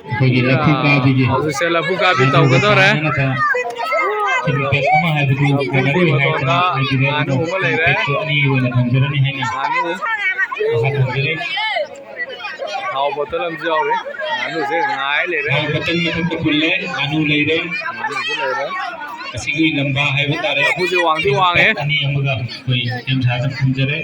ꯑꯩꯈꯣꯏꯒꯤ ꯂꯐꯨꯀꯥꯕꯤꯒꯤ ꯍꯧꯖꯤꯛꯁꯦ ꯂꯐꯨꯀꯥꯕꯤ ꯇꯧꯒꯗꯧꯔꯦ ꯏꯝꯄꯦꯛ ꯑꯃ ꯍꯥꯏꯕꯗꯨ ꯀꯔꯤ ꯍꯥꯏꯗꯅ ꯏꯝꯄꯦꯛꯇꯨ ꯑꯅꯤ ꯑꯣꯏꯅ ꯊꯝꯖꯔꯅꯤ ꯍꯥꯏꯅ ꯊꯝꯖꯔꯤ ꯊꯥꯎ ꯕꯣꯇꯜ ꯑꯃꯁꯨ ꯌꯥꯎꯔꯤ ꯉꯥꯅꯨꯁꯦ ꯉꯥꯏ ꯂꯩꯔꯦ ꯊꯥꯎ ꯕꯣꯇꯜ ꯃꯊꯛꯇ ꯄꯨꯜꯂꯦ ꯉꯥꯅꯨ ꯂꯩꯔꯦ ꯉꯥꯅꯨꯁꯨ ꯂꯩꯔꯦ ꯑꯁꯤꯒꯤ ꯂꯝꯕꯥ ꯍꯥꯏꯕ ꯇꯥꯔꯦ ꯂꯐꯨꯁꯦ ꯋꯥꯡꯗꯤ ꯋꯥꯡꯉꯦ ꯑꯅꯤ ꯑꯃꯒ ꯑꯩꯈꯣꯏ ꯁꯦꯝ ꯁꯥꯗ ꯊꯝꯖꯔꯦ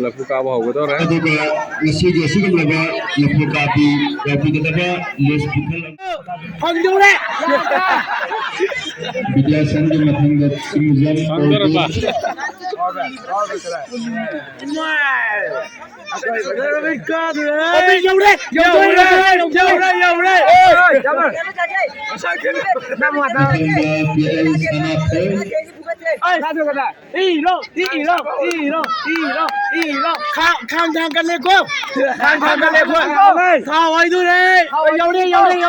ꯂꯐꯨ ꯀꯥꯕ ꯍꯧꯒꯗꯧꯔꯦ ꯑꯗꯨꯒ ꯉꯁꯤꯒꯤ ꯑꯁꯤꯒꯨꯝꯂꯕ ꯂꯐꯨ ꯀꯥꯕꯤ ꯌꯥꯎꯕꯤꯒꯗꯕ ꯂꯤꯁ ꯄꯤꯈꯜ ꯐꯪꯗꯧꯔꯦ ꯕꯤꯗ꯭ꯌꯥꯁꯟꯒꯤ ꯃꯊꯪꯗ ꯁꯤꯡꯖꯝ ꯐꯪꯗꯧꯔꯕ khang thang kan lên cô khao ấy thôi đấy dầu đi khao ấy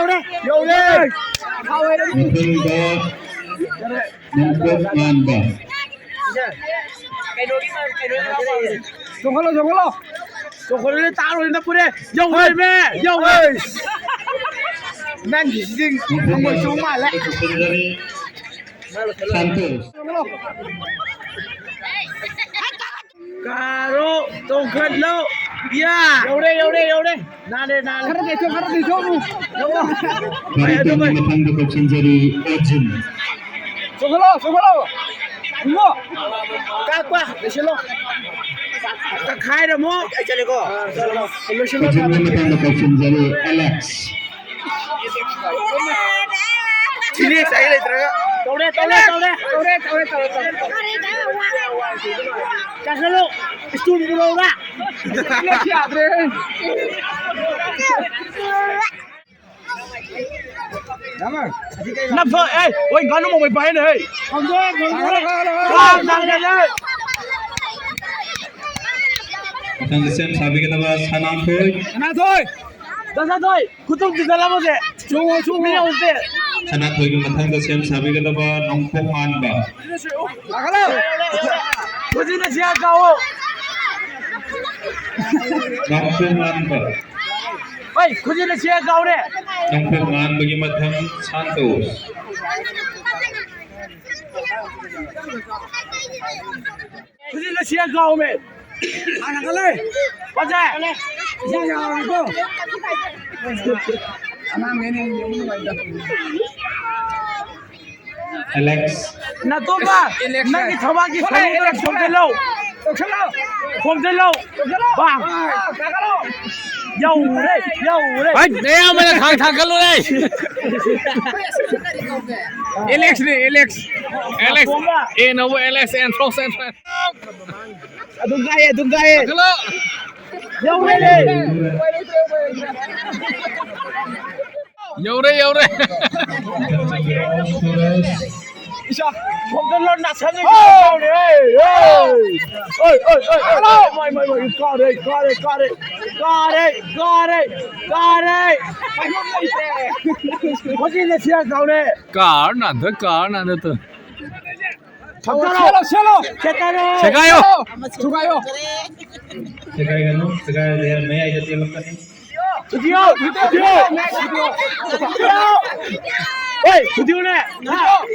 dùng cái này tao rồi nó phụ đi dầu ơi mẹ dầu ơi men chỉ dinh không ngồi xuống mà lại cà rốt tôm khẩn lâu yeah dầu đây nà đây khát đi xuống luôn đúng không xuống hello đúng không cá quá để xem luôn cá khai rồi mốt ai chơi cô hello xem Ini saya lagi terus. Tore. Jangan lu, istun dulu lah. Siap deh. Nafsu, oi, kau mau main ni? Không deh. Tang sem sabi kita bahas sanam thôi. Dasar thôi. Kutung di dalam aja. Cuma ni usah. Sana thôi ke matang sem sabi kita bahas nongpongan bah. Kalau, kau jadi siapa kau? Nongpongan bah. Oi, kau jadi siapa kau ni? Nongpongan bagi matang santos. Kau jadi siapa kau ni? Anak kau ni? Baca. Jangan kau. Anak ini Alex. Na to ba? Nang thaba ki khali khom de lo. Ba. Yau re. Ai, nè mà thằng cái luôn đây. Alex, no Alex and Frost and. Adung kaya. Hello. Yau re. Dầu đây. Isa, khom de lo na san ni. Oi. Mày co đây. Có gì là xe cậu đây? Cả nản thôi. Selo. Segayo. Sekarang dia maya jadi lepas ni. Studio. Oi, studio nè.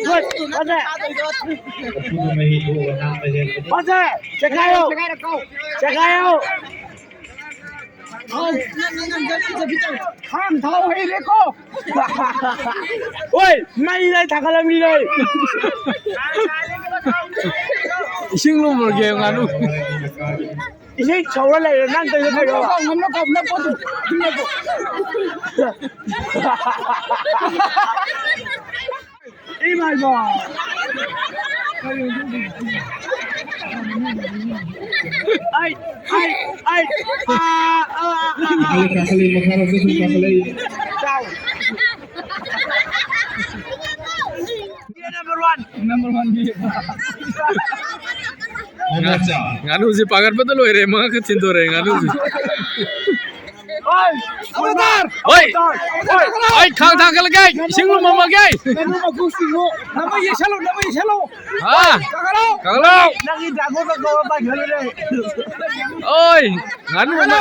Rồi, bắt nè. Aku mahi tu orang saja. Bắt nè. Check out. Khang thao hay đấy cô. Ôi, mày đây thằng làm gì đây? Ising lu mau game nganu. Ini cowok lagi nanti itu kayak. Nggak tuh. Ini mày bò. Ai. Kakali makanan tu kakali. Ciao. Dia number one dia. Nganu si pagar betul loh, remang kecil tuh nganu si. Oi, Avatar. Oi, khang thang cái gay, sing lu mama gay. Nama ye shalom. Ah, kalau. Lagi jago ke kau apa gini deh. Oi, nganu mama.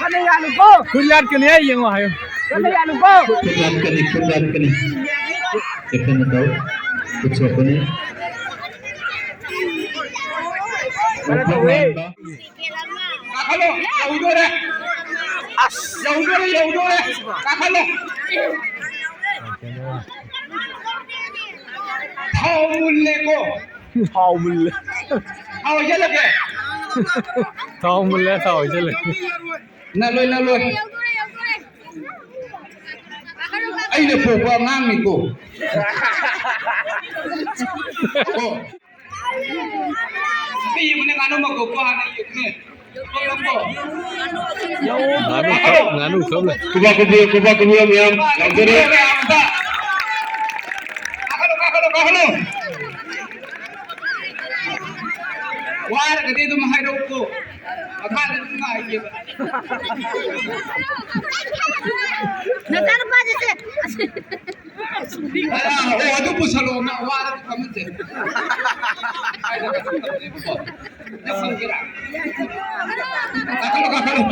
Kanaya lupa. Kulihat ke ni yang wah. Kanaya lupa. Kundan kani Tekan tahu Kuch apne Kakalo, yahudo re. As, yahudo re. Kakalo. Thao mulle ko. Thao mulle. Thao je lage. Thao mulle thao je le. Na loi. Ai le po pa ngang ni ko. Ko. Pi mun nganu ma ko pa na yuk ni. Ko lang ko. Nganu khop le. Kuba kubu yang lagere Kakalo. War ka di dum hai ro ko. Akal dum ngai ye. नजर बाज से Oh, adu pusalo na war ka kamte. Ai da ka. Na singira. Kakalo.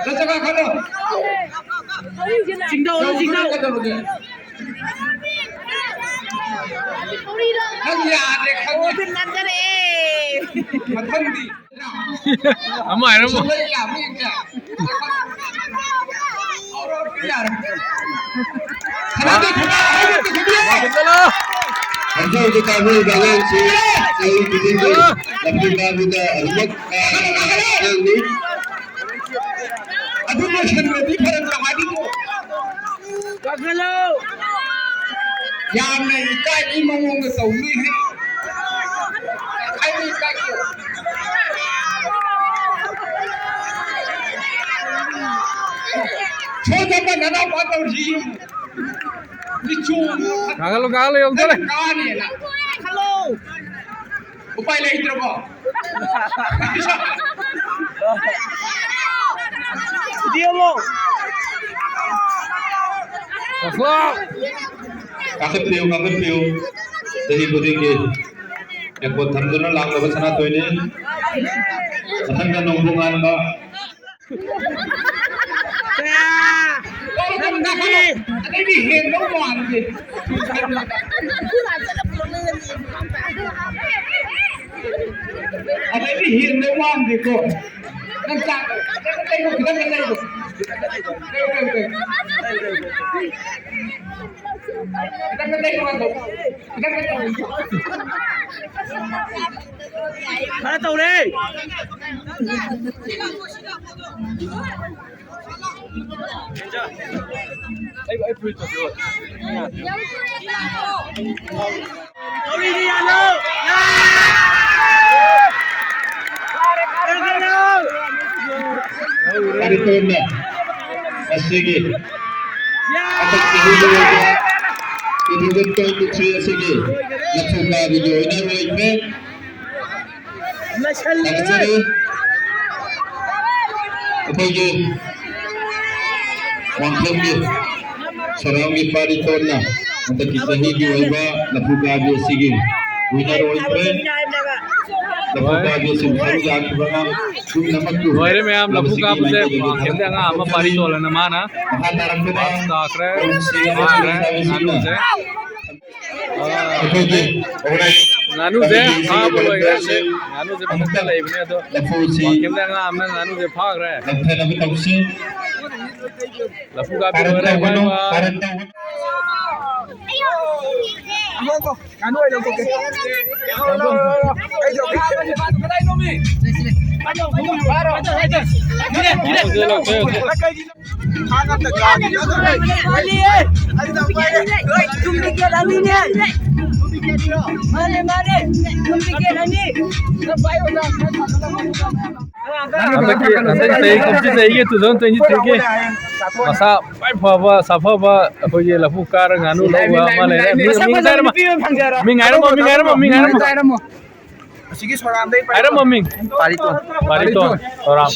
Dacha kakalo. Singdao. Khanya de khanya. नजर ए Mathandi. Amai ram. Sulai ya min ka. Aur yaar. Khana Chalo. Arjau di kabul dalam saya begini Tapi kabul dah almak yang ni adu motion में भी फर्क लगा दी को Kakalo. यार नहीं का ई ममों में सौनी है आई नहीं का को छोटा का नना बात और जी बिचू Kakalo yang tu le. का नहीं ना हेलो उपाय ले इधर को dia mo Asal. Kakak piu Jadi begini Yang buat thamduna lang lepas sana tu ini Akan kan nombongan ba kalau kamu nak kalau ada di hand lo mau ambil ada di hand lo mau ambil kok nanti kita tengok Mana tahu deh. ai pui to yo Pariton na sige atak kehidupan kehidupan ko ito sige lapuka video ina roy me Aksari Apoy Wangkami Sarami Pariton na untuk kisah higi waiba lapuka dia sige winner roy me lapuka dia sige baru jaaki bana kum namak tu Oire me am lapu ka puse kende nga ama pari tola na mana mahataram ko ba takre nganu se nganu se ha bolo se nganu se pukta lai bne to lapu si kende nga amna nganu se phag re lapu na bitau si lapu ka pi re ba Anu ai đâu kìa. Ai đâu kìa. Cái đây nó mi. Anh đâu không có rồi. Đi đi. Hàng tất cả đi đâu đây. Đi đi. Anh đâu vậy? Chúng đi kia là đi nè. Mane mane. Chúng đi kia là đi. Nó bay vào Nanti kumsi saya tu don tu ni terke masa pai phaba safaba apoi je lapu kar nganu lo wa male ming aira mo Sige soram dai. aira mo ming Pariton. oram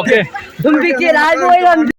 okay Tum bi kia là ai